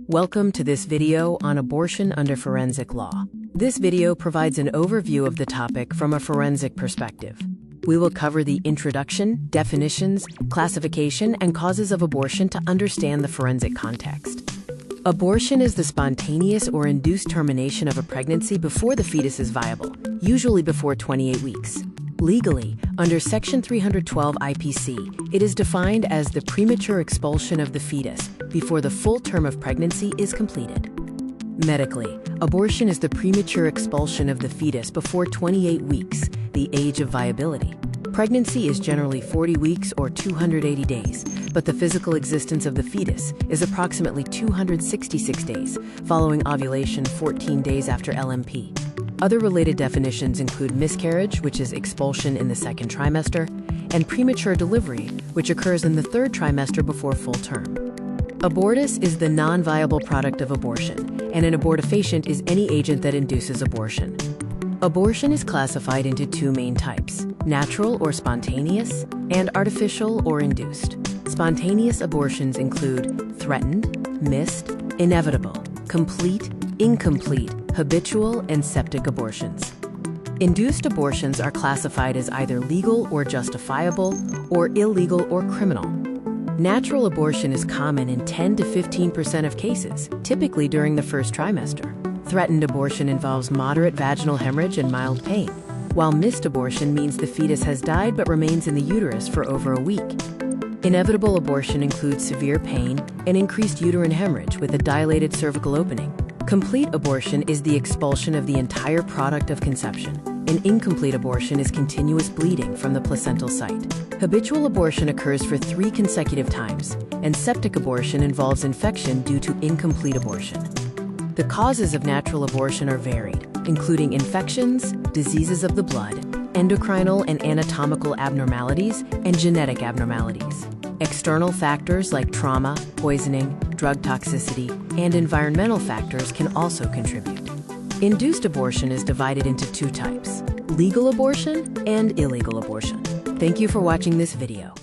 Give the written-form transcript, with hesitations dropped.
Welcome to this video on abortion under forensic law. This video provides an overview of the topic from a forensic perspective. We will cover the introduction, definitions, classification, and causes of abortion to understand the forensic context. Abortion is the spontaneous or induced termination of a pregnancy before the fetus is viable, usually before 28 weeks. Legally, under Section 312 IPC, it is defined as the premature expulsion of the fetus before the full term of pregnancy is completed. Medically, abortion is the premature expulsion of the fetus before 28 weeks, the age of viability. Pregnancy is generally 40 weeks or 280 days, but the physical existence of the fetus is approximately 266 days, following ovulation 14 days after LMP. Other related definitions include miscarriage, which is expulsion in the second trimester, and premature delivery, which occurs in the third trimester before full term. Abortus is the non-viable product of abortion, and an abortifacient is any agent that induces abortion. Abortion is classified into two main types: natural or spontaneous, and artificial or induced. Spontaneous abortions include threatened, missed, inevitable, complete, incomplete, habitual, and septic abortions. Induced abortions are classified as either legal or justifiable, or illegal or criminal. Natural abortion is common in 10 to 15% of cases, typically during the first trimester. Threatened abortion involves moderate vaginal hemorrhage and mild pain, while missed abortion means the fetus has died but remains in the uterus for over a week. Inevitable abortion includes severe pain and increased uterine hemorrhage with a dilated cervical opening. Complete abortion is the expulsion of the entire product of conception. An incomplete abortion is continuous bleeding from the placental site. Habitual abortion occurs for 3 consecutive times, and septic abortion involves infection due to incomplete abortion. The causes of natural abortion are varied, including infections, diseases of the blood, endocrinal and anatomical abnormalities, and genetic abnormalities. External factors like trauma, poisoning, drug toxicity, and environmental factors can also contribute. Induced abortion is divided into 2 types: legal abortion and illegal abortion. Thank you for watching this video.